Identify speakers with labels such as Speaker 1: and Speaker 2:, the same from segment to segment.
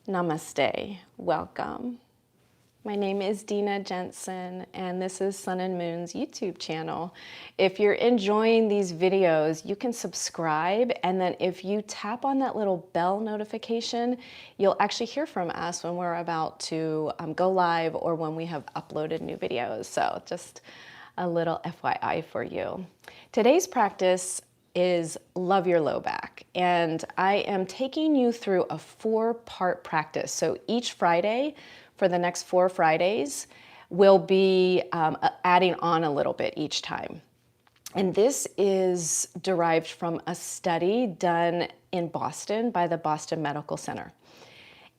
Speaker 1: Namaste, welcome. My name is Dena Jensen, and this is Sun and Moon's YouTube channel. If you're enjoying these videos, you can subscribe, and then if you tap on that little bell notification, you'll actually hear from us when we're about to go live or when we have uploaded new videos. So just a little FYI for you. Today's practice is love your low back, and I am taking you through a 4-part practice. So each Friday for the next 4 Fridays we'll be adding on a little bit each time. And this is derived from a study done in Boston by the Boston Medical Center.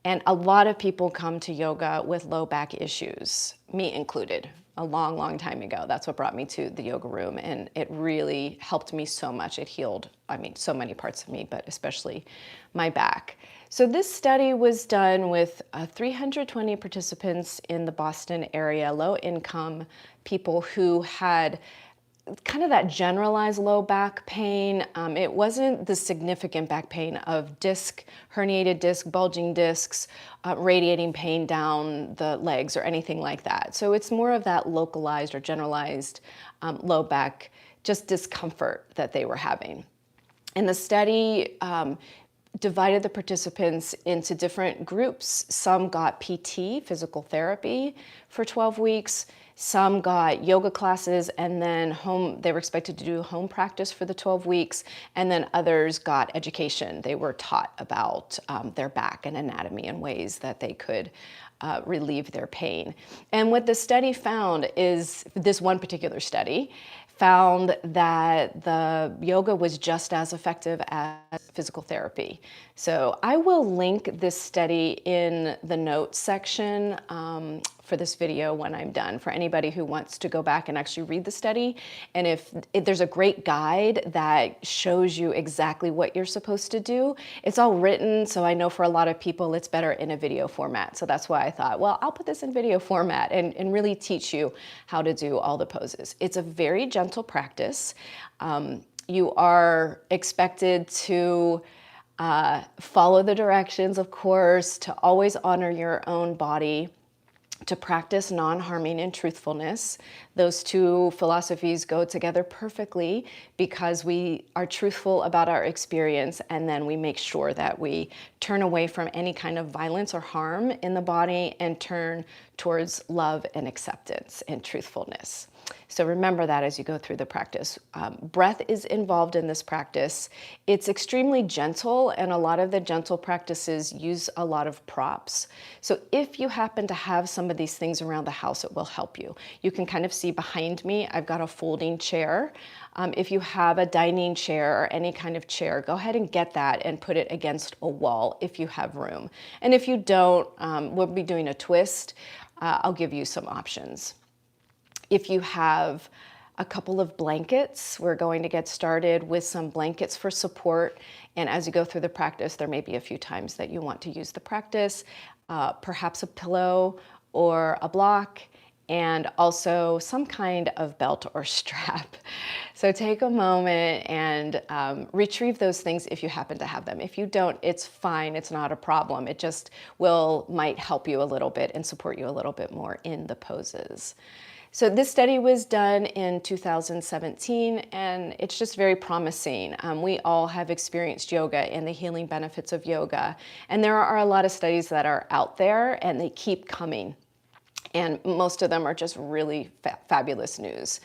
Speaker 1: And a lot of people come to yoga with low back issues, me included, a long, long time ago. That's what brought me to the yoga room, and it really helped me so much. It healed, so many parts of me, but especially my back. So this study was done with 320 participants in the Boston area, low-income people who had kind of that generalized low back pain. It wasn't the significant back pain of herniated disc, bulging discs, radiating pain down the legs or anything like that. So it's more of that localized or generalized low back, just discomfort that they were having. And the study divided the participants into different groups. Some got PT, physical therapy, for 12 weeks. Some got yoga classes, and then they were expected to do home practice for the 12 weeks. And then others got education. They were taught about their back and anatomy and ways that they could relieve their pain. And what the study found is, this one particular study found that the yoga was just as effective as physical therapy. So I will link this study in the notes section for this video when I'm done, for anybody who wants to go back and actually read the study. And if there's a great guide that shows you exactly what you're supposed to do. It's all written, so I know for a lot of people it's better in a video format. So that's why I thought, well, I'll put this in video format and really teach you how to do all the poses. It's a very gentle practice. You are expected to follow the directions, of course, to always honor your own body, to practice non-harming and truthfulness. Those two philosophies go together perfectly because we are truthful about our experience, and then we make sure that we turn away from any kind of violence or harm in the body and turn towards love and acceptance and truthfulness. So remember that as you go through the practice. Breath is involved in this practice. It's extremely gentle, and a lot of the gentle practices use a lot of props. So if you happen to have some of these things around the house, it will help you. You can kind of see behind me, I've got a folding chair. If you have a dining chair or any kind of chair, go ahead and get that and put it against a wall if you have room. And if you don't, we'll be doing a twist. I'll give you some options. If you have a couple of blankets, we're going to get started with some blankets for support. And as you go through the practice, there may be a few times that you want to use the practice, perhaps a pillow or a block, and also some kind of belt or strap. So take a moment and retrieve those things if you happen to have them. If you don't, it's fine, it's not a problem. It just might help you a little bit and support you a little bit more in the poses. So this study was done in 2017, and it's just very promising. We all have experienced yoga and the healing benefits of yoga, and there are a lot of studies that are out there, and they keep coming. And most of them are just really fabulous news.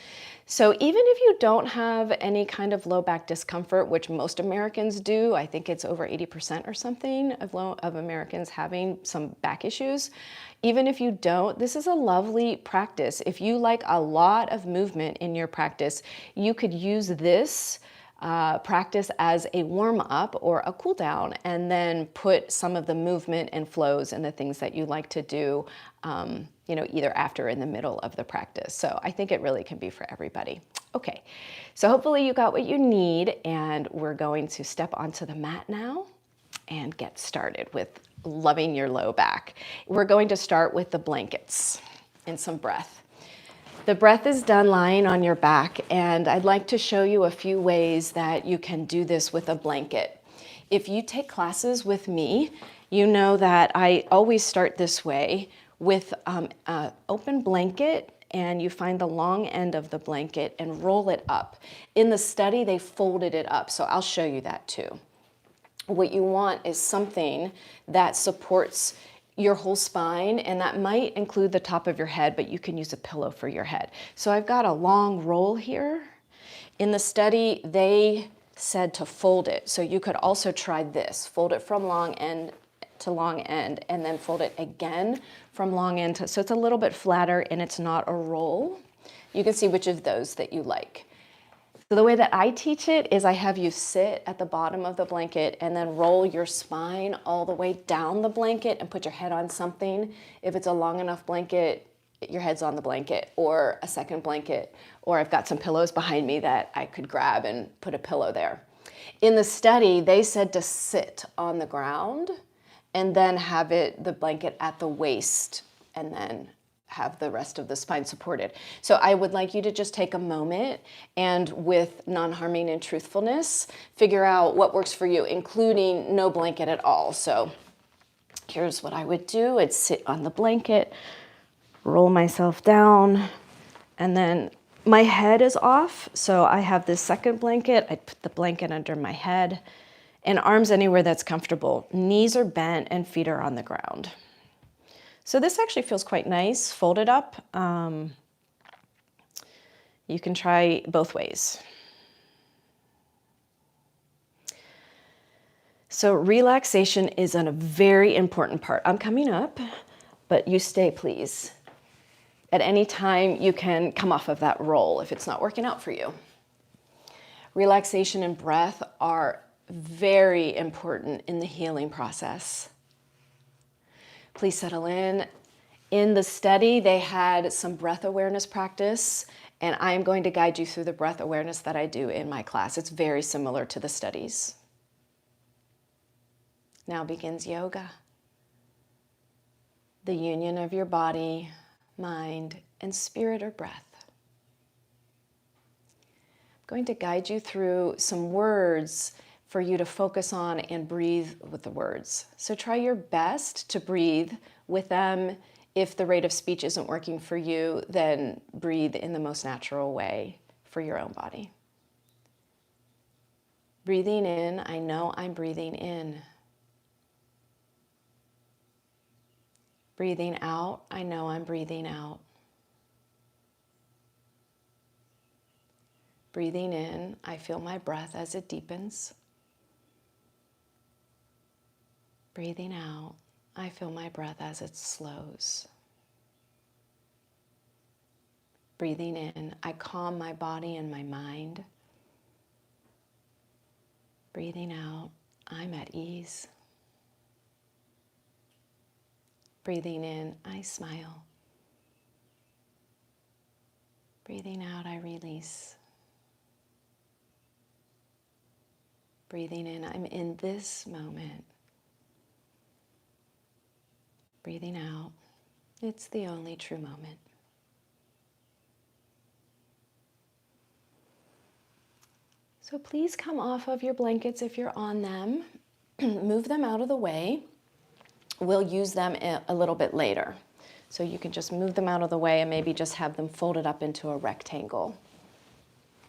Speaker 1: So even if you don't have any kind of low back discomfort, which most Americans do, I think it's over 80% or something of Americans having some back issues. Even if you don't, this is a lovely practice. If you like a lot of movement in your practice, you could use this practice as a warm-up or a cool-down, and then put some of the movement and flows and the things that you like to do either after or in the middle of the practice. So I think it really can be for everybody. Okay, so hopefully you got what you need, and we're going to step onto the mat now and get started with loving your low back. We're going to start with the blankets and some breath. The breath is done lying on your back, and I'd like to show you a few ways that you can do this with a blanket. If you take classes with me You know that I always start this way with an open blanket, and you find the long end of the blanket and roll it up. In the study, they folded it up, so I'll show you that too. What you want is something that supports your whole spine, and that might include the top of your head, but you can use a pillow for your head. So I've got a long roll here. In the study, they said to fold it. So you could also try this, fold it from long end to long end, and then fold it again from long end to, so it's a little bit flatter and it's not a roll. You can see which of those that you like. So the way that I teach it is I have you sit at the bottom of the blanket and then roll your spine all the way down the blanket and put your head on something. If it's a long enough blanket, your head's on the blanket, or a second blanket, or I've got some pillows behind me that I could grab and put a pillow there. In the study, they said to sit on the ground and then have the blanket at the waist, and then have the rest of the spine supported. So I would like you to just take a moment and, with non-harming and truthfulness, figure out what works for you, including no blanket at all. So here's what I would do. I'd sit on the blanket, roll myself down, and then my head is off. So I have this second blanket. I'd put the blanket under my head, and arms anywhere that's comfortable. Knees are bent and feet are on the ground. So this actually feels quite nice, folded up. You can try both ways. So relaxation is a very important part. I'm coming up, but you stay, please. At any time, you can come off of that roll if it's not working out for you. Relaxation and breath are very important in the healing process. Please settle in. In the study, they had some breath awareness practice, and I'm going to guide you through the breath awareness that I do in my class. It's very similar to the studies. Now begins yoga. The union of your body, mind, and spirit or breath. I'm going to guide you through some words for you to focus on and breathe with the words. So try your best to breathe with them. If the rate of speech isn't working for you, then breathe in the most natural way for your own body. Breathing in, I know I'm breathing in. Breathing out, I know I'm breathing out. Breathing in, I feel my breath as it deepens. Breathing out, I feel my breath as it slows. Breathing in, I calm my body and my mind. Breathing out, I'm at ease. Breathing in, I smile. Breathing out, I release. Breathing in, I'm in this moment. Breathing out, it's the only true moment. So please come off of your blankets if you're on them. Move them out of the way. We'll use them a little bit later. So you can just move them out of the way and maybe just have them folded up into a rectangle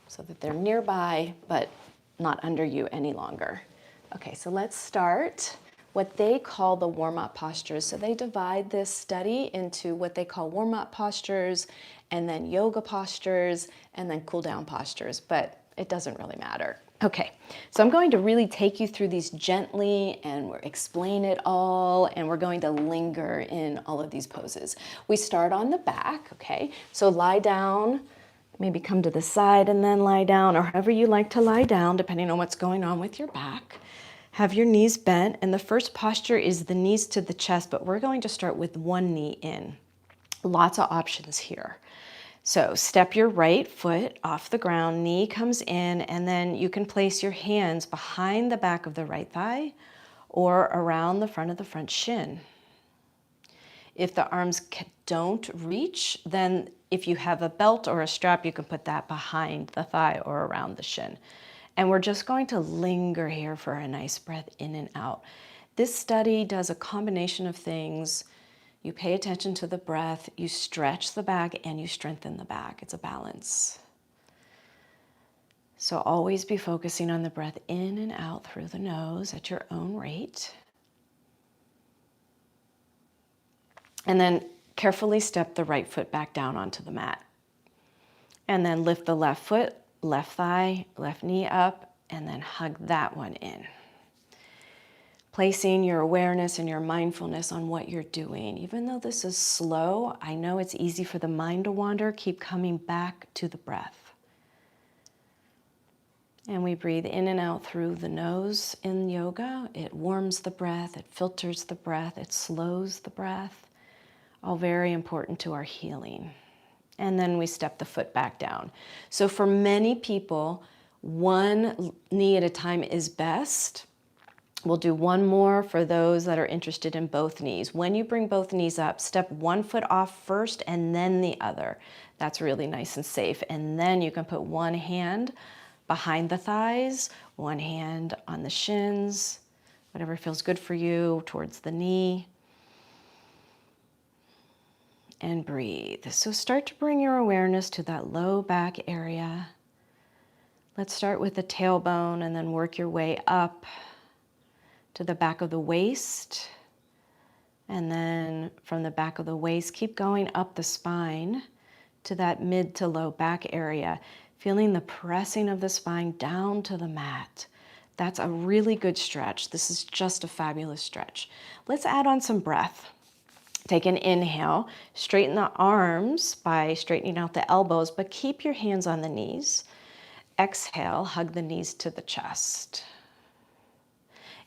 Speaker 1: so that they're nearby but not under you any longer. Okay, so let's start what they call the warm-up postures. So they divide this study into what they call warm-up postures, and then yoga postures, and then cool-down postures, but it doesn't really matter. Okay, so I'm going to really take you through these gently and explain it all, and we're going to linger in all of these poses. We start on the back, okay? So lie down, maybe come to the side and then lie down, or however you like to lie down, depending on what's going on with your back. Have your knees bent, and the first posture is the knees to the chest, but we're going to start with one knee in. Lots of options here. So step your right foot off the ground, knee comes in, and then you can place your hands behind the back of the right thigh or around the front of the front shin. If the arms don't reach, then if you have a belt or a strap, you can put that behind the thigh or around the shin. And we're just going to linger here for a nice breath in and out. This study does a combination of things. You pay attention to the breath, you stretch the back, and you strengthen the back. It's a balance. So always be focusing on the breath in and out through the nose at your own rate. And then carefully step the right foot back down onto the mat. And then lift the left foot, left thigh, left knee up, and then hug that one in. Placing your awareness and your mindfulness on what you're doing. Even though this is slow, I know it's easy for the mind to wander. Keep coming back to the breath. And we breathe in and out through the nose in yoga. It warms the breath, it filters the breath, it slows the breath. All very important to our healing. And then we step the foot back down. So for many people, one knee at a time is best. We'll do one more for those that are interested in both knees. When you bring both knees up, step one foot off first and then the other. That's really nice and safe. And then you can put one hand behind the thighs, one hand on the shins, whatever feels good for you, towards the knee. And breathe. So start to bring your awareness to that low back area. Let's start with the tailbone and then work your way up to the back of the waist. And then from the back of the waist, keep going up the spine to that mid to low back area, feeling the pressing of the spine down to the mat. That's a really good stretch. This is just a fabulous stretch. Let's add on some breath. Take an inhale, straighten the arms by straightening out the elbows, but keep your hands on the knees. Exhale, hug the knees to the chest.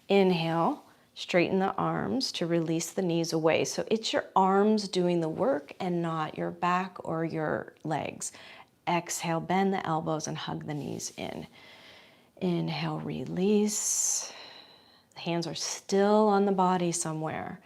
Speaker 1: Inhale, straighten the arms to release the knees away. So it's your arms doing the work and not your back or your legs. Exhale, bend the elbows and hug the knees in. Inhale, release. The hands are still on the body somewhere.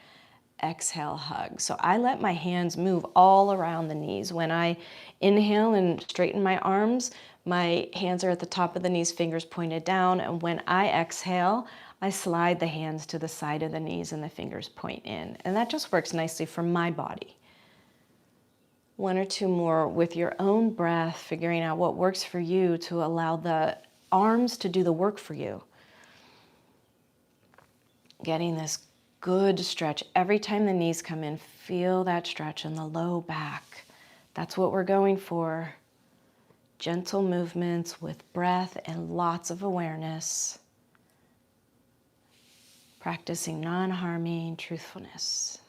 Speaker 1: Exhale, hug. So I let my hands move all around the knees. When I inhale and straighten my arms, my hands are at the top of the knees, fingers pointed down. And when I exhale, I slide the hands to the side of the knees and the fingers point in. And that just works nicely for my body. One or two more with your own breath, figuring out what works for you to allow the arms to do the work for you. Getting this good stretch. Every time the knees come in, feel that stretch in the low back. That's what we're going for. Gentle movements with breath and lots of awareness. Practicing non-harming truthfulness.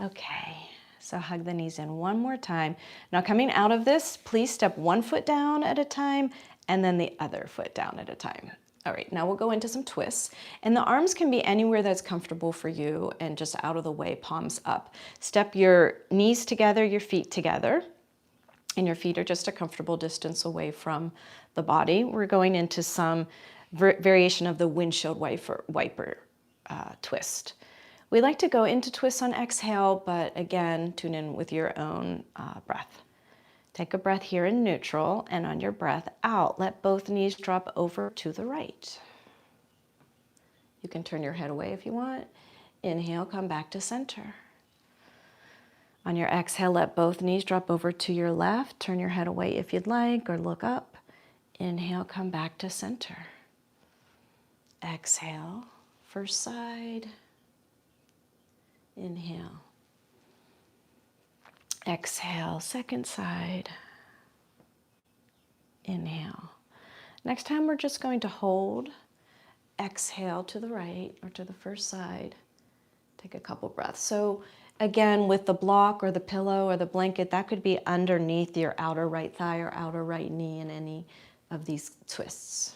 Speaker 1: Okay, so hug the knees in one more time. Now coming out of this, please step one foot down at a time and then the other foot down at a time. All right, now we'll go into some twists. And the arms can be anywhere that's comfortable for you and just out of the way, palms up. Step your knees together, your feet together, and your feet are just a comfortable distance away from the body. We're going into some variation of the windshield wiper twist. We like to go into twists on exhale, but again, tune in with your own breath. Take a breath here in neutral, and on your breath out, let both knees drop over to the right. You can turn your head away if you want. Inhale, come back to center. On your exhale, let both knees drop over to your left. Turn your head away if you'd like, or look up. Inhale, come back to center. Exhale, first side. Inhale. Exhale, second side. Inhale. Next time we're just going to hold. Exhale to the right or to the first side. Take a couple breaths. So again, with the block or the pillow or the blanket, that could be underneath your outer right thigh or outer right knee in any of these twists.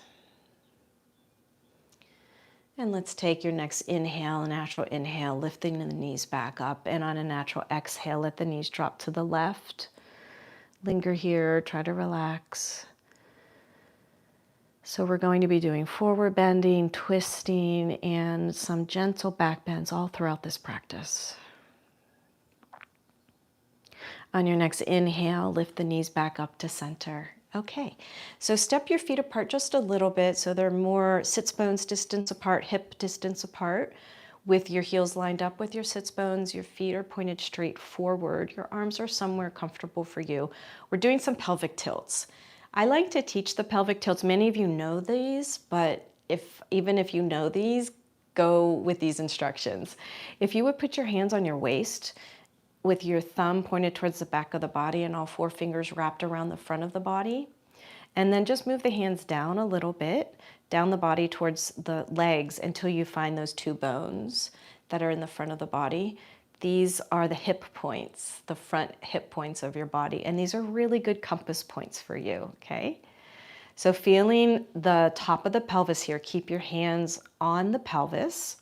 Speaker 1: And let's take your next inhale, a natural inhale, lifting the knees back up. And on a natural exhale, let the knees drop to the left. Linger here, try to relax. So we're going to be doing forward bending, twisting, and some gentle back bends all throughout this practice. On your next inhale, lift the knees back up to center. Okay, so step your feet apart just a little bit so they're more sits bones distance apart, hip distance apart. with your heels lined up with your sits bones, your feet are pointed straight forward, your arms are somewhere comfortable for you. We're doing some pelvic tilts. I like to teach the pelvic tilts. Many of you know these, but even if you know these, go with these instructions. If you would put your hands on your waist with your thumb pointed towards the back of the body and all 4 fingers wrapped around the front of the body, and then just move the hands down a little bit, down the body towards the legs until you find those 2 bones that are in the front of the body. These are the hip points, the front hip points of your body. And these are really good compass points for you, okay? So feeling the top of the pelvis here, keep your hands on the pelvis.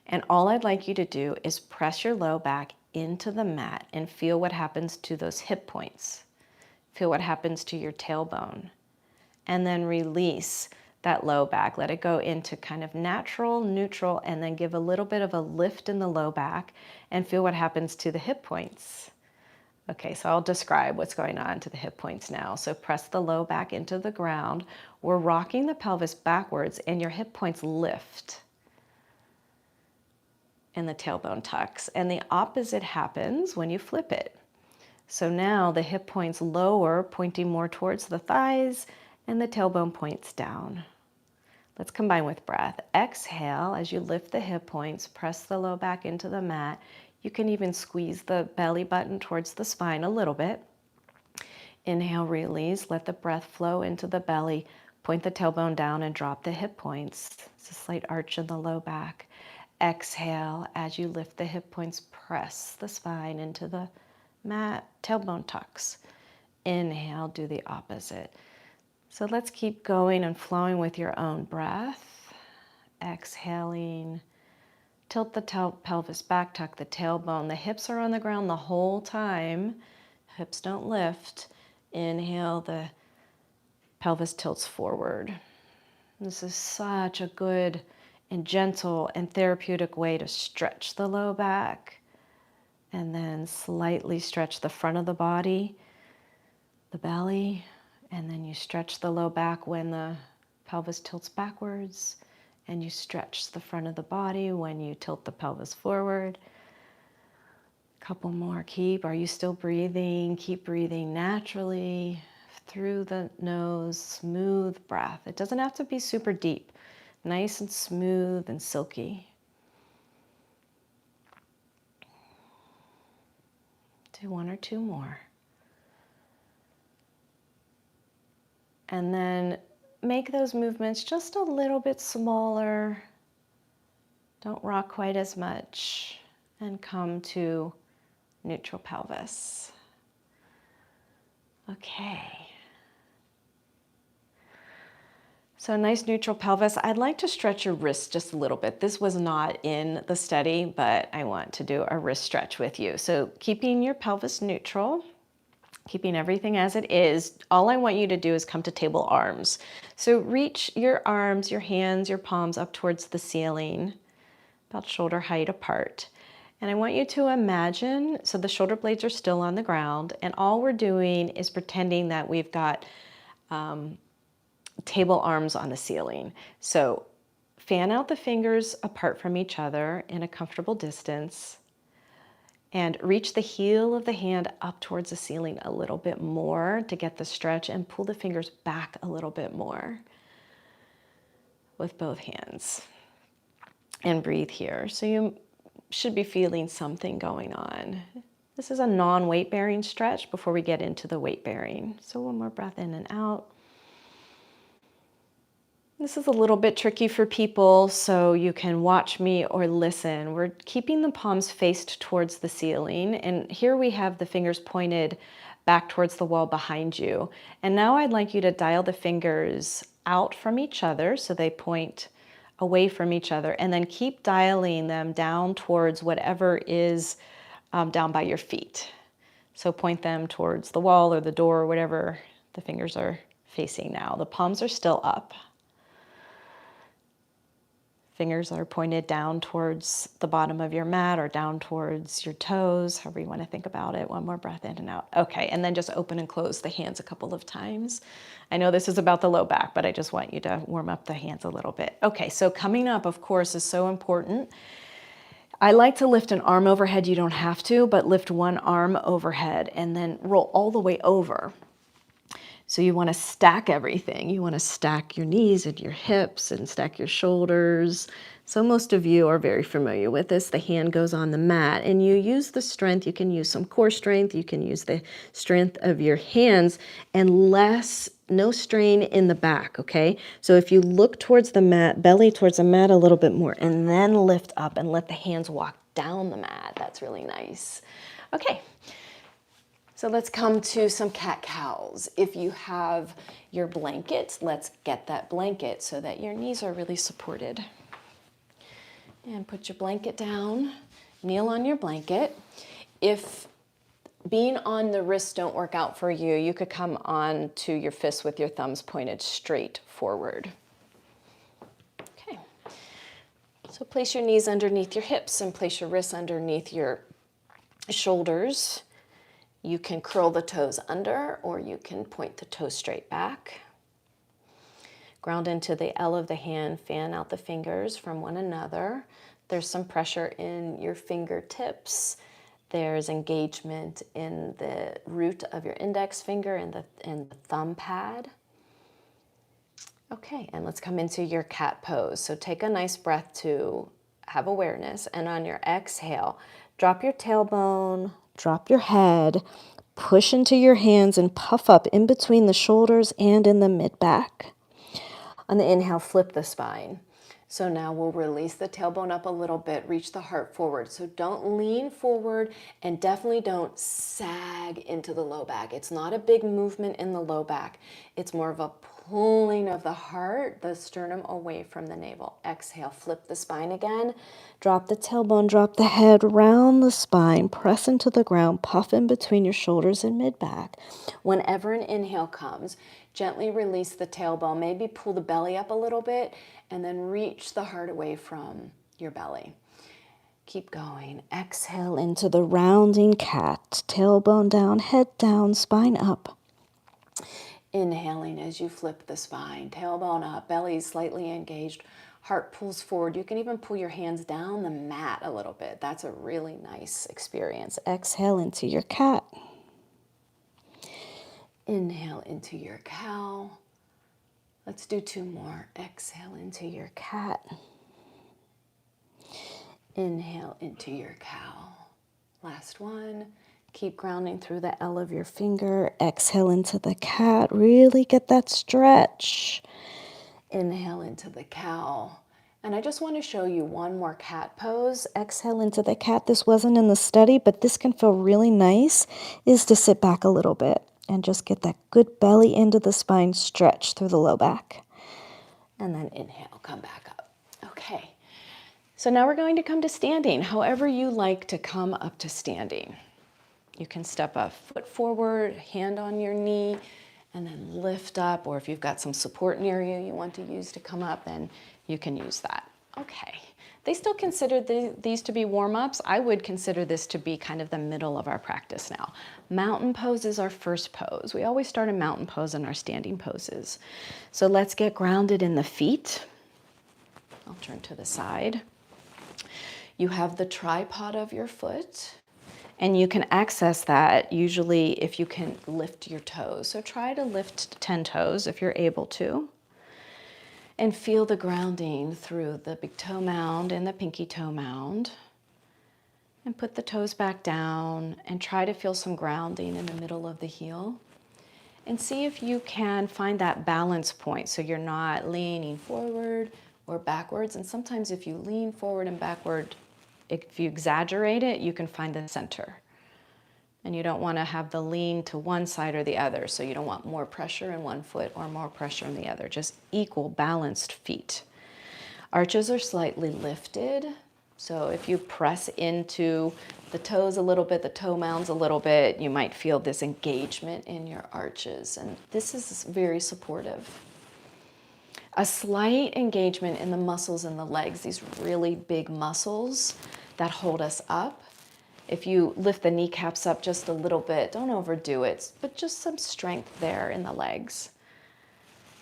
Speaker 1: And all I'd like you to do is press your low back into the mat and feel what happens to those hip points. Feel what happens to your tailbone. And then release that low back. Let it go into kind of natural, neutral, and then give a little bit of a lift in the low back and feel what happens to the hip points. Okay, so I'll describe what's going on to the hip points now. So press the low back into the ground. We're rocking the pelvis backwards and your hip points lift. And the tailbone tucks. And the opposite happens when you flip it. So now the hip points lower, pointing more towards the thighs, and the tailbone points down. Let's combine with breath. Exhale as you lift the hip points, press the low back into the mat. You can even squeeze the belly button towards the spine a little bit. Inhale, release, let the breath flow into the belly, point the tailbone down and drop the hip points. It's a slight arch in the low back. Exhale as you lift the hip points, press the spine into the mat, tailbone tucks. Inhale, do the opposite. So let's keep going and flowing with your own breath. Exhaling, tilt the pelvis back, tuck the tailbone. The hips are on the ground the whole time. Hips don't lift. Inhale, the pelvis tilts forward. This is such a good and gentle and therapeutic way to stretch the low back. And then slightly stretch the front of the body, the belly, and then you stretch the low back when the pelvis tilts backwards, and you stretch the front of the body when you tilt the pelvis forward. Couple more, are you still breathing? Keep breathing naturally through the nose, smooth breath. It doesn't have to be super deep, nice and smooth and silky. Do 1 or 2 more. And then make those movements just a little bit smaller. Don't rock quite as much. And come to neutral pelvis. Okay. So nice neutral pelvis. I'd like to stretch your wrists just a little bit. This was not in the study, but I want to do a wrist stretch with you. So keeping your pelvis neutral, keeping everything as it is, all I want you to do is come to table arms. So reach your arms, your hands, your palms up towards the ceiling, about shoulder height apart. And I want you to imagine, so the shoulder blades are still on the ground, and all we're doing is pretending that we've got table arms on the ceiling. So fan out the fingers apart from each other in a comfortable distance. And reach the heel of the hand up towards the ceiling a little bit more to get the stretch, and pull the fingers back a little bit more with both hands. And breathe here. So you should be feeling something going on. This is a non-weight bearing stretch before we get into the weight bearing. So 1 more breath in and out. This is a little bit tricky for people, so you can watch me or listen. We're keeping the palms faced towards the ceiling, and here we have the fingers pointed back towards the wall behind you. And now I'd like you to dial the fingers out from each other so they point away from each other, and then keep dialing them down towards whatever is down by your feet. So point them towards the wall or the door or whatever the fingers are facing now. The palms are still up. Fingers are pointed down towards the bottom of your mat or down towards your toes, however you want to think about it. One more breath in and out. Okay, and then just open and close the hands a couple of times. I know this is about the low back, but I just want you to warm up the hands a little bit. Okay, so coming up, of course, is so important. I like to lift an arm overhead. You don't have to, but lift one arm overhead and then roll all the way over. So you want to stack everything. You want to stack your knees and your hips and stack your shoulders. So most of you are very familiar with this. The hand goes on the mat and you use the strength. You can use some core strength. You can use the strength of your hands and no strain in the back, okay? So if you look towards the mat, belly towards the mat a little bit more, and then lift up and let the hands walk down the mat. That's really nice. Okay. So let's come to some cat-cows. If you have your blanket, let's get that blanket so that your knees are really supported. And put your blanket down, kneel on your blanket. If being on the wrists don't work out for you, you could come on to your fists with your thumbs pointed straight forward. Okay. So place your knees underneath your hips and place your wrists underneath your shoulders. You can curl the toes under or you can point the toes straight back. Ground into the L of the hand, fan out the fingers from one another. There's some pressure in your fingertips. There's engagement in the root of your index finger and the thumb pad. Okay, and let's come into your cat pose. So take a nice breath to have awareness, and on your exhale, drop your tailbone, drop your head, push into your hands and puff up in between the shoulders and in the mid-back. On the inhale, flip the spine. So now we'll release the tailbone up a little bit, reach the heart forward. So don't lean forward and definitely don't sag into the low back. It's not a big movement in the low back. It's more of a pulling of the heart, the sternum away from the navel. Exhale, flip the spine again. Drop the tailbone, drop the head, round the spine, press into the ground, puff in between your shoulders and mid-back. Whenever an inhale comes, gently release the tailbone, maybe pull the belly up a little bit, and then reach the heart away from your belly. Keep going. Exhale into the rounding cat. Tailbone down, head down, spine up. Inhaling as you flip the spine. Tailbone up, belly slightly engaged, heart pulls forward. You can even pull your hands down the mat a little bit. That's a really nice experience. Exhale into your cat. Inhale into your cow. Let's do two more. Exhale into your cat. Inhale into your cow. Last one. Keep grounding through the L of your finger. Exhale into the cat. Really get that stretch. Inhale into the cow. And I just want to show you one more cat pose. Exhale into the cat. This wasn't in the study, but this can feel really nice, is to sit back a little bit and just get that good belly into the spine stretch through the low back. And then inhale, come back up. Okay. So now we're going to come to standing. However you like to come up to standing. You can step a foot forward, hand on your knee, and then lift up, or if you've got some support near you you want to use to come up, then you can use that. Okay. They still consider these to be warm-ups. I would consider this to be kind of the middle of our practice now. Mountain pose is our first pose. We always start a mountain pose in our standing poses. So let's get grounded in the feet. I'll turn to the side. You have the tripod of your foot, and you can access that usually if you can lift your toes. So try to lift 10 toes if you're able to. And feel the grounding through the big toe mound and the pinky toe mound. And put the toes back down and try to feel some grounding in the middle of the heel. And see if you can find that balance point so you're not leaning forward or backwards. And sometimes if you lean forward and backward, if you exaggerate it, you can find the center. And you don't want to have the lean to one side or the other. So you don't want more pressure in one foot or more pressure in the other. Just equal, balanced feet. Arches are slightly lifted. So if you press into the toes a little bit, the toe mounds a little bit, you might feel this engagement in your arches. And this is very supportive. A slight engagement in the muscles in the legs, these really big muscles that hold us up. If you lift the kneecaps up just a little bit, don't overdo it, but just some strength there in the legs.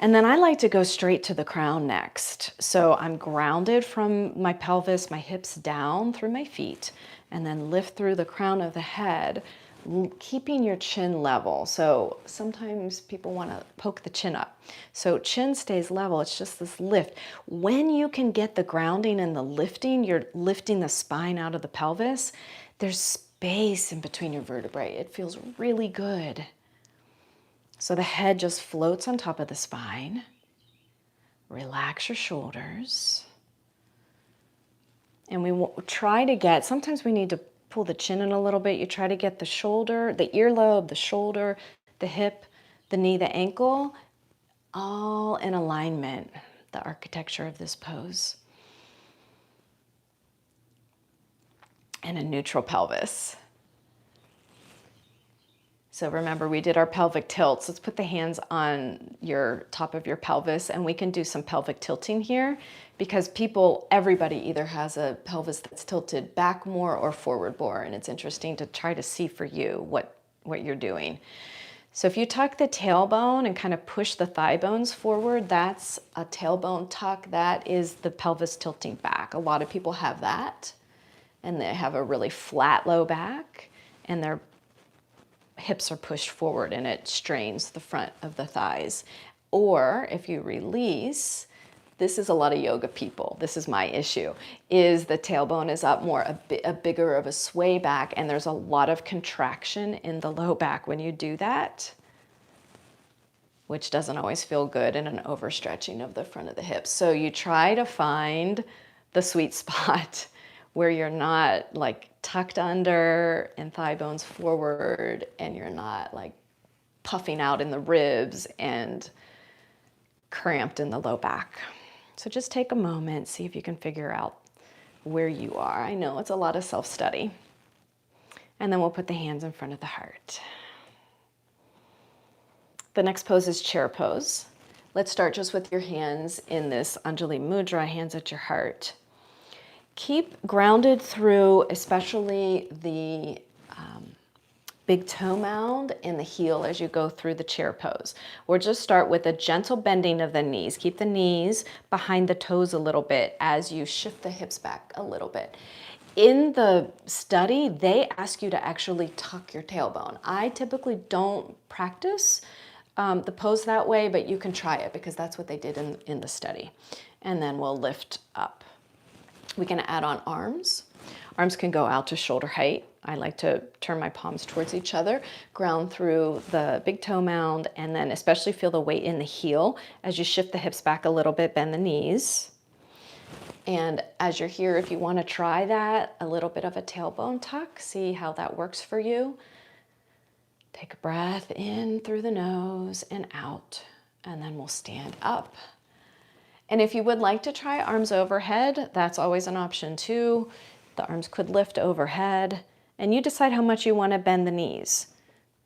Speaker 1: And then I like to go straight to the crown next. So I'm grounded from my pelvis, my hips down through my feet, and then lift through the crown of the head, keeping your chin level. So sometimes people want to poke the chin up. So chin stays level, it's just this lift. When you can get the grounding and the lifting, you're lifting the spine out of the pelvis, there's space in between your vertebrae. It feels really good. So the head just floats on top of the spine. Relax your shoulders. And we try to get, sometimes we need to pull the chin in a little bit. You try to get the shoulder, the earlobe, the shoulder, the hip, the knee, the ankle, all in alignment, the architecture of this pose. And a neutral pelvis. So remember, we did our pelvic tilts. Let's put the hands on your top of your pelvis, and we can do some pelvic tilting here because everybody either has a pelvis that's tilted back more or forward more, and it's interesting to try to see for you what you're doing. So if you tuck the tailbone and kind of push the thigh bones forward, that's a tailbone tuck. That is the pelvis tilting back. A lot of people have that, and they have a really flat low back, and their hips are pushed forward and it strains the front of the thighs. Or if you release, this is a lot of yoga people, this is my issue, is the tailbone is up more, a bigger of a sway back, and there's a lot of contraction in the low back when you do that, which doesn't always feel good, in an overstretching of the front of the hips. So you try to find the sweet spot where you're not like tucked under and thigh bones forward, and you're not like puffing out in the ribs and cramped in the low back. So just take a moment, see if you can figure out where you are. I know it's a lot of self-study. And then we'll put the hands in front of the heart. The next pose is chair pose. Let's start just with your hands in this Anjali Mudra, hands at your heart. Keep grounded through, especially the big toe mound and the heel as you go through the chair pose. We'll just start with a gentle bending of the knees. Keep the knees behind the toes a little bit as you shift the hips back a little bit. In the study, they ask you to actually tuck your tailbone. I typically don't practice the pose that way, but you can try it because that's what they did in the study. And then we'll lift up. We can add on arms. Arms can go out to shoulder height. I like to turn my palms towards each other, ground through the big toe mound, and then especially feel the weight in the heel. As you shift the hips back a little bit, bend the knees. And as you're here, if you want to try that, a little bit of a tailbone tuck, see how that works for you. Take a breath in through the nose and out, and then we'll stand up. And if you would like to try arms overhead, that's always an option too. The arms could lift overhead, and you decide how much you want to bend the knees,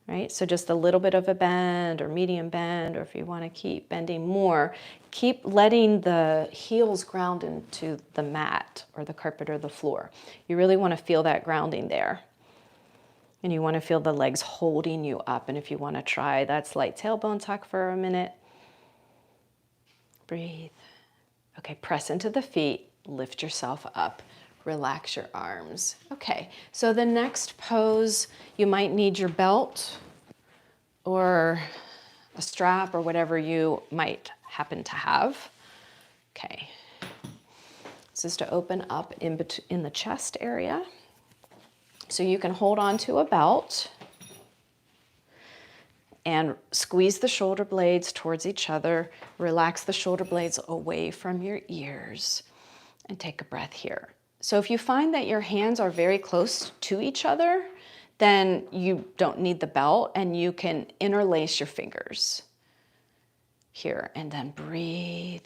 Speaker 1: right? So just a little bit of a bend or medium bend, or if you want to keep bending more, keep letting the heels ground into the mat or the carpet or the floor. You really want to feel that grounding there. And you want to feel the legs holding you up. And if you want to try that slight tailbone tuck for a minute, breathe. Okay, press into the feet, lift yourself up, relax your arms. Okay, so the next pose, you might need your belt or a strap or whatever you might happen to have. Okay, this is to open up in the chest area. So you can hold on to a belt and squeeze the shoulder blades towards each other. Relax the shoulder blades away from your ears and take a breath here. So if you find that your hands are very close to each other, then you don't need the belt and you can interlace your fingers here, and then breathe.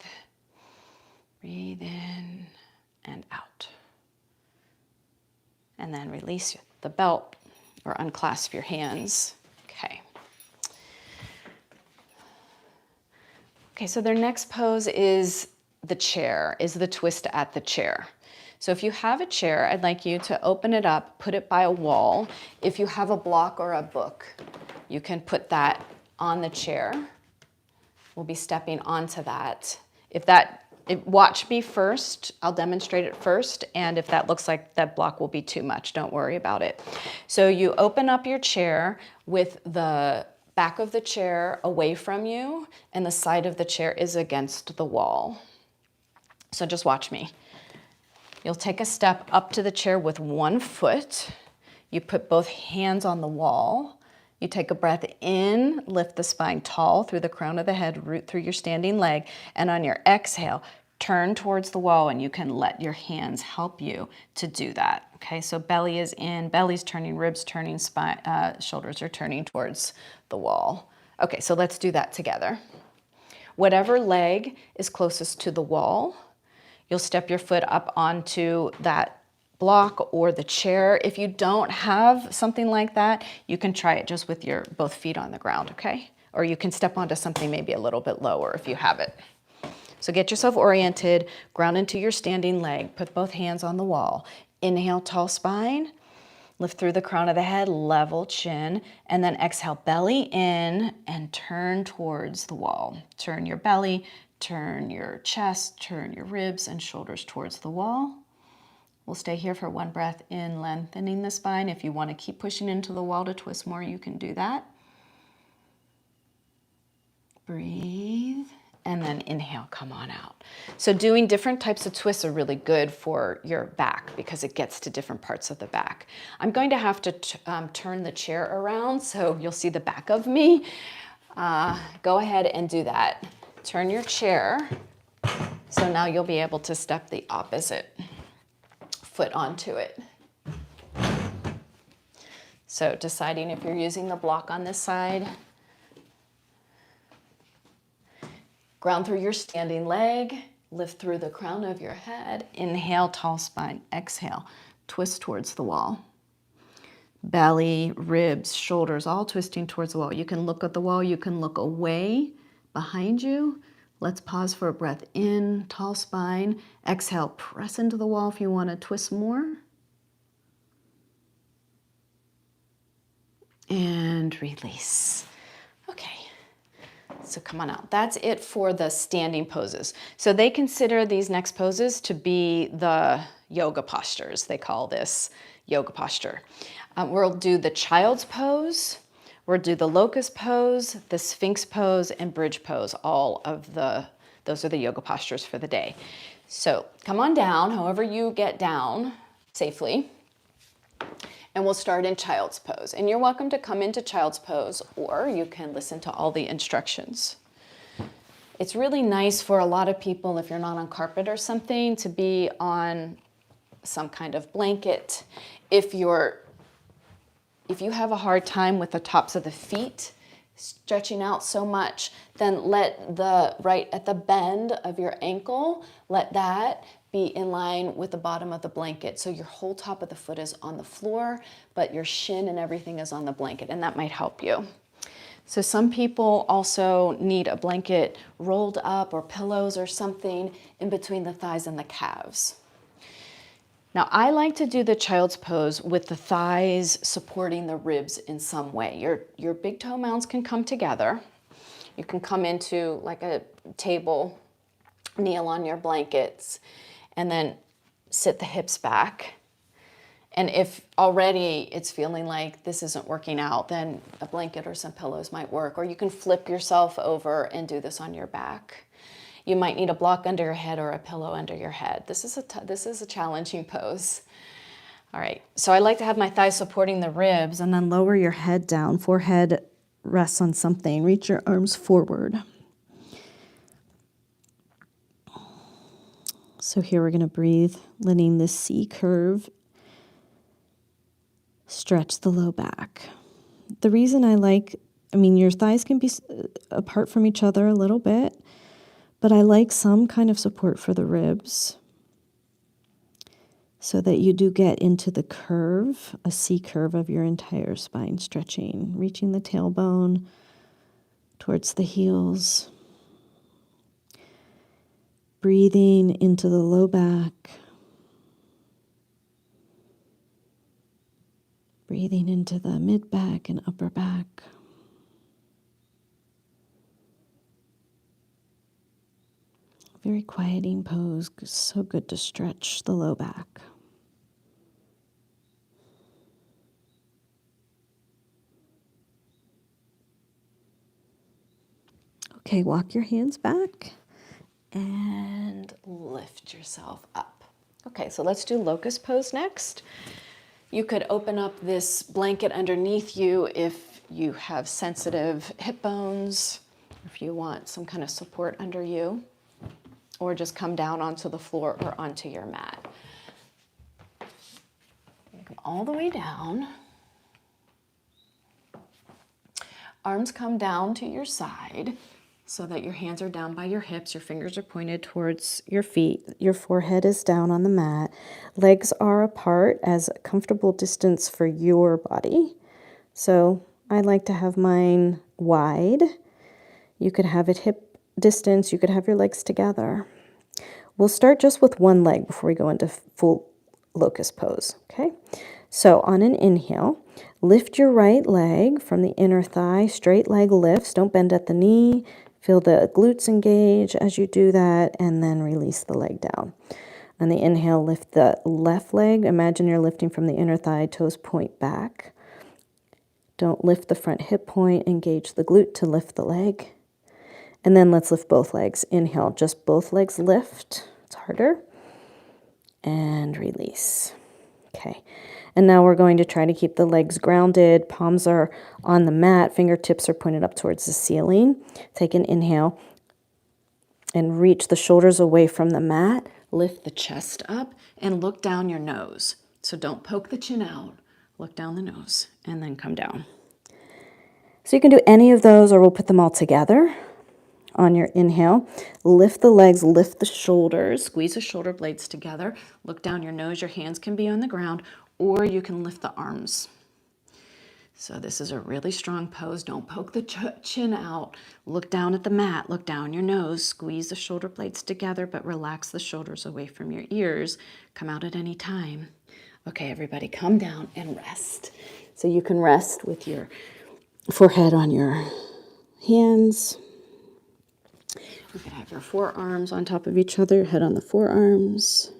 Speaker 1: Breathe in and out. And then release the belt or unclasp your hands. Okay. Okay, so their next pose is the chair, is the twist at the chair. So if you have a chair, I'd like you to open it up, put it by a wall. If you have a block or a book, you can put that on the chair. We'll be stepping onto that. Watch me first, I'll demonstrate it first, and if that looks like that block will be too much, don't worry about it. So you open up your chair with the back of the chair away from you, and the side of the chair is against the wall. So just watch me. You'll take a step up to the chair with one foot. You put both hands on the wall. You take a breath in, lift the spine tall through the crown of the head, root through your standing leg, and on your exhale, turn towards the wall, and you can let your hands help you to do that. Okay, so belly is in, belly's turning, ribs turning, spine, shoulders are turning towards the wall. Okay, so let's do that together. Whatever leg is closest to the wall, you'll step your foot up onto that block or the chair. If you don't have something like that, you can try it just with your both feet on the ground, okay? Or you can step onto something maybe a little bit lower if you have it. So get yourself oriented, ground into your standing leg, put both hands on the wall. Inhale, tall spine, lift through the crown of the head, level chin, and then exhale, belly in and turn towards the wall. Turn your belly, turn your chest, turn your ribs and shoulders towards the wall. We'll stay here for one breath in, lengthening the spine. If you want to keep pushing into the wall to twist more, you can do that. Breathe, and then inhale, come on out. So doing different types of twists are really good for your back because it gets to different parts of the back. I'm going to have to turn the chair around so you'll see the back of me. Go ahead and do that. Turn your chair, so now you'll be able to step the opposite foot onto it. So deciding if you're using the block on this side, ground through your standing leg, lift through the crown of your head, inhale, tall spine, exhale, twist towards the wall. Belly, ribs, shoulders, all twisting towards the wall. You can look at the wall, you can look away behind you. Let's pause for a breath in, tall spine. Exhale, press into the wall if you want to twist more. And release. Okay, so come on out. That's it for the standing poses. So they consider these next poses to be the yoga postures. They call this yoga posture. We'll do the child's pose. We'll do the locust pose, the sphinx pose, and bridge pose. Those are the yoga postures for the day. So come on down, however you get down safely, and we'll start in child's pose. And you're welcome to come into child's pose, or you can listen to all the instructions. It's really nice for a lot of people, if you're not on carpet or something, to be on some kind of blanket. If you have a hard time with the tops of the feet stretching out so much, then let right at the bend of your ankle, let that be in line with the bottom of the blanket. So your whole top of the foot is on the floor, but your shin and everything is on the blanket, and that might help you. So some people also need a blanket rolled up or pillows or something in between the thighs and the calves. Now, I like to do the child's pose with the thighs supporting the ribs in some way. Your big toe mounds can come together. You can come into like a table, kneel on your blankets, and then sit the hips back. And if already it's feeling like this isn't working out, then a blanket or some pillows might work. Or you can flip yourself over and do this on your back. You might need a block under your head or a pillow under your head. This is a challenging pose. All right, so I like to have my thighs supporting the ribs, and then lower your head down. Forehead rests on something. Reach your arms forward. So here we're gonna breathe, letting the C curve stretch the low back. The reason your thighs can be apart from each other a little bit, but I like some kind of support for the ribs so that you do get into the curve, a C curve of your entire spine stretching, reaching the tailbone towards the heels.
Speaker 2: breathing into the low back, breathing into the mid back and upper back. Very quieting pose, so good to stretch the low back. Okay, walk your hands back and lift yourself up. Okay, so let's do locust pose next. You could open up this blanket underneath you if you have sensitive hip bones, if you want some kind of support under you, or just come down onto the floor or onto your mat. Come all the way down. Arms come down to your side so that your hands are down by your hips, your fingers are pointed towards your feet, your forehead is down on the mat. Legs are apart as a comfortable distance for your body. So I like to have mine wide. You could have it hip distance, you could have your legs together. We'll start just with one leg before we go into full locust pose, okay? So on an inhale, lift your right leg from the inner thigh, straight leg lifts, don't bend at the knee. Feel the glutes engage as you do that, and then release the leg down. On the inhale, lift the left leg. Imagine you're lifting from the inner thigh, toes point back. Don't lift the front hip point, engage the glute to lift the leg. And then let's lift both legs. Inhale, just both legs lift. It's harder. And release. Okay. And now we're going to try to keep the legs grounded. Palms are on the mat. Fingertips are pointed up towards the ceiling. Take an inhale and reach the shoulders away from the mat. Lift the chest up and look down your nose. So don't poke the chin out. Look down the nose and then come down. So you can do any of those, or we'll put them all together. On your inhale, lift the legs, lift the shoulders, squeeze the shoulder blades together. Look down your nose. Your hands can be on the ground, or you can lift the arms. So this is a really strong pose. Don't poke the chin out. Look down at the mat. Look down your nose. Squeeze the shoulder blades together, but relax the shoulders away from your ears. Come out at any time. Okay, everybody, come down and rest. So you can rest with your forehead on your hands. You can have your forearms on top of each other, head on the forearms.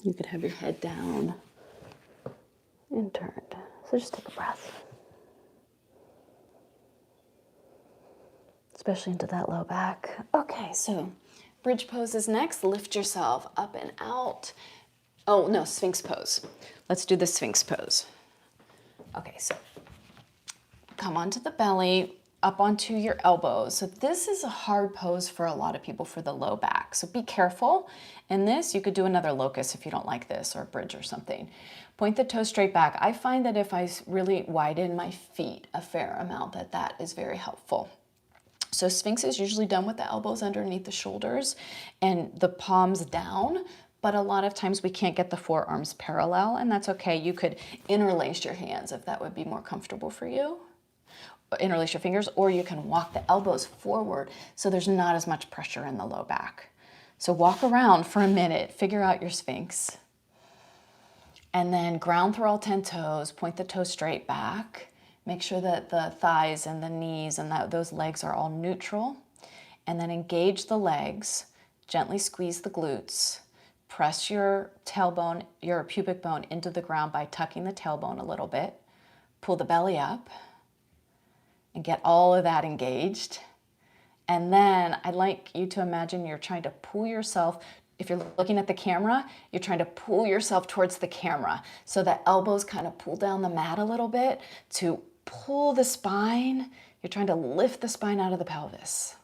Speaker 2: You could have your head down and turned. So just take a breath. Especially into that low back. Okay, so bridge pose is next. Lift yourself up and out. Oh, no, Sphinx pose. Let's do the Sphinx pose. Okay, so come onto the belly, up onto your elbows. So this is a hard pose for a lot of people for the low back. So be careful. In this, you could do another locust if you don't like this, or a bridge or something. Point the toes straight back. I find that if I really widen my feet a fair amount, that is very helpful. So Sphinx is usually done with the elbows underneath the shoulders and the palms down, but a lot of times we can't get the forearms parallel, and that's okay. You could interlace your hands if that would be more comfortable for you. Interlace your fingers, or you can walk the elbows forward so there's not as much pressure in the low back. So walk around for a minute, figure out your Sphinx, and then ground through all 10 toes, point the toes straight back. Make sure that the thighs and the knees and those legs are all neutral. And then engage the legs, gently squeeze the glutes, press your tailbone, your pubic bone into the ground by tucking the tailbone a little bit, pull the belly up, and get all of that engaged. And then I'd like you to imagine you're trying to pull yourself. If you're looking at the camera, you're trying to pull yourself towards the camera. So the elbows kind of pull down the mat a little bit to pull the spine. You're trying to lift the spine out of the pelvis.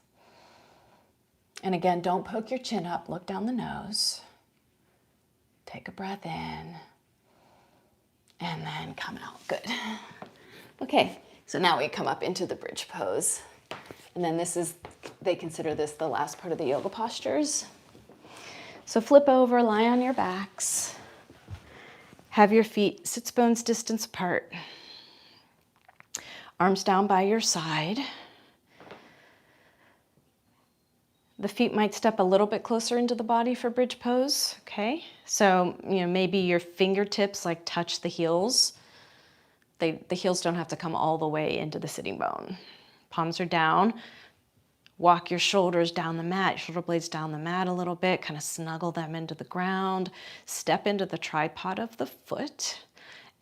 Speaker 2: And again, don't poke your chin up. Look down the nose. Take a breath in. And then come out. Good. Okay, so now we come up into the bridge pose. And then they consider this the last part of the yoga postures. So flip over, lie on your backs. Have your feet sits bones distance apart. Arms down by your side.
Speaker 1: The feet might step a little bit closer into the body for bridge pose, okay? So, maybe your fingertips like touch the heels. The heels don't have to come all the way into the sitting bone. Palms are down. Walk your shoulders down the mat, shoulder blades down the mat a little bit, kind of snuggle them into the ground. Step into the tripod of the foot.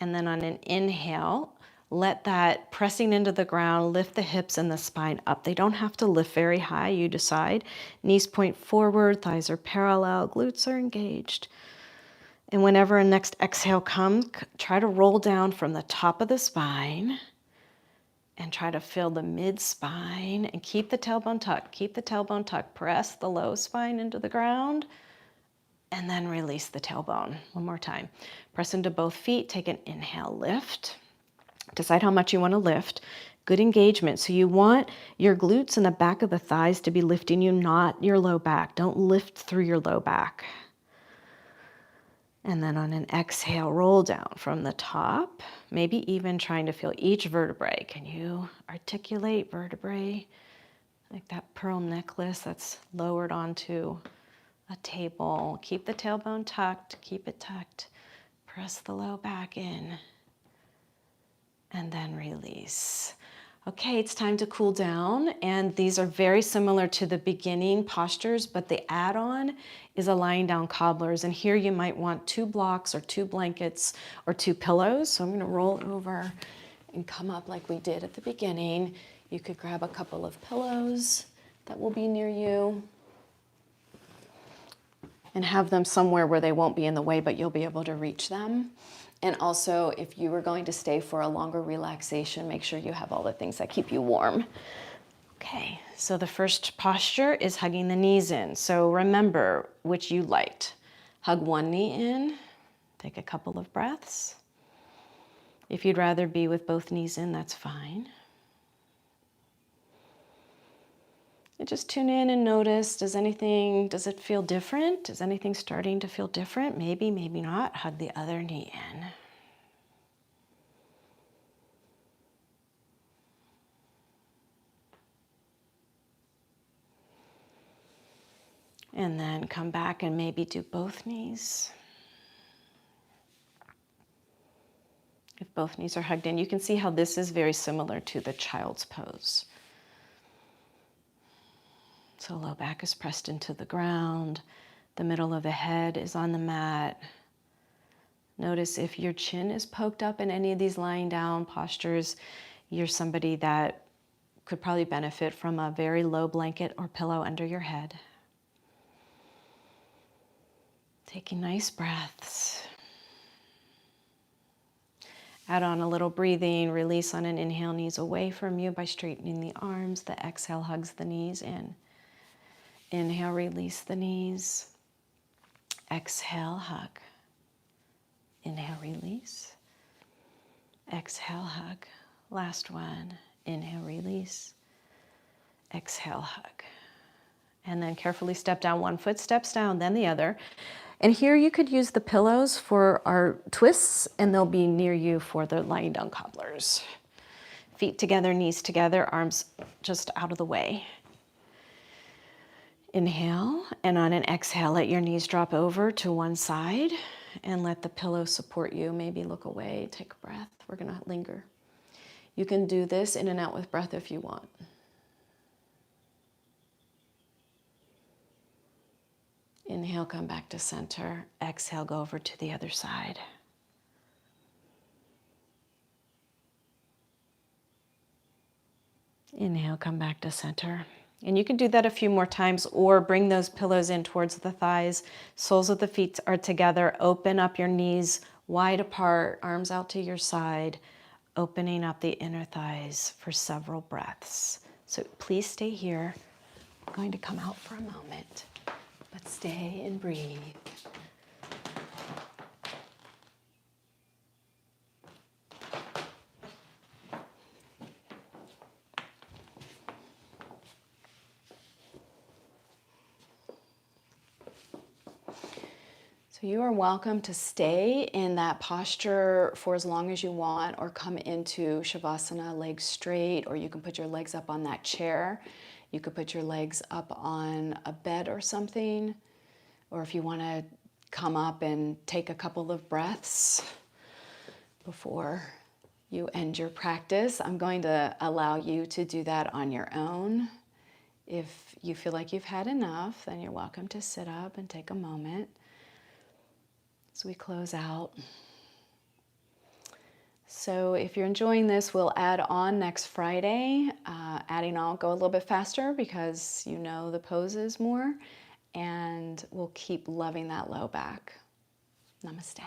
Speaker 1: And then on an inhale, let that pressing into the ground lift the hips and the spine up. They don't have to lift very high, you decide. Knees point forward, thighs are parallel, glutes are engaged. And whenever a next exhale comes, try to roll down from the top of the spine and try to fill the mid-spine and keep the tailbone tucked. Keep the tailbone tucked. Press the low spine into the ground and then release the tailbone. One more time. Press into both feet. Take an inhale, lift. Decide how much you want to lift. Good engagement. So you want your glutes and the back of the thighs to be lifting you, not your low back. Don't lift through your low back. And then on an exhale, roll down from the top, maybe even trying to feel each vertebrae. Can you articulate vertebrae? Like that pearl necklace that's lowered onto a table. Keep the tailbone tucked, keep it tucked. Press the low back in. And then release. Okay, it's time to cool down, and these are very similar to the beginning postures, but the add-on is a lying down cobblers, and here you might want 2 blocks or 2 blankets or 2 pillows. So I'm going to roll over and come up like we did at the beginning. You could grab a couple of pillows that will be near you and have them somewhere where they won't be in the way, but you'll be able to reach them. And also, if you were going to stay for a longer relaxation, make sure you have all the things that keep you warm. Okay, so the first posture is hugging the knees in. So remember which you liked. Hug one knee in, take a couple of breaths. If you'd rather be with both knees in, that's fine. And just tune in and notice, does it feel different? Is anything starting to feel different? Maybe, maybe not. Hug the other knee in. And then come back and maybe do both knees. If both knees are hugged in, you can see how this is very similar to the child's pose. So low back is pressed into the ground. The middle of the head is on the mat. Notice if your chin is poked up in any of these lying down postures, you're somebody that could probably benefit from a very low blanket or pillow under your head. Taking nice breaths. Add on a little breathing, release on an inhale, knees away from you by straightening the arms. The exhale hugs the knees in. Inhale, release the knees. Exhale, hug. Inhale, release. Exhale, hug. Last one. Inhale, release. Exhale, hug. And then carefully step down. One foot steps down, then the other. And here you could use the pillows for our twists, and they'll be near you for the lying down cobblers. Feet together, knees together, arms just out of the way. Inhale, and on an exhale, let your knees drop over to one side and let the pillow support you. Maybe look away, take a breath. We're gonna linger. You can do this in and out with breath if you want. Inhale, come back to center. Exhale, go over to the other side. Inhale, come back to center. And you can do that a few more times, or bring those pillows in towards the thighs. Soles of the feet are together. Open up your knees wide apart, arms out to your side, opening up the inner thighs for several breaths. So please stay here. I'm going to come out for a moment, but stay and breathe. So you are welcome to stay in that posture for as long as you want, or come into Shavasana, legs straight, or you can put your legs up on that chair You could put your legs up on a bed or something, or if you want to come up and take a couple of breaths before you end your practice, I'm going to allow you to do that on your own. If you feel like you've had enough, then you're welcome to sit up and take a moment as we close out. So if you're enjoying this, we'll add on next Friday. Adding on, go a little bit faster because you know the poses more, and we'll keep loving that low back. Namaste.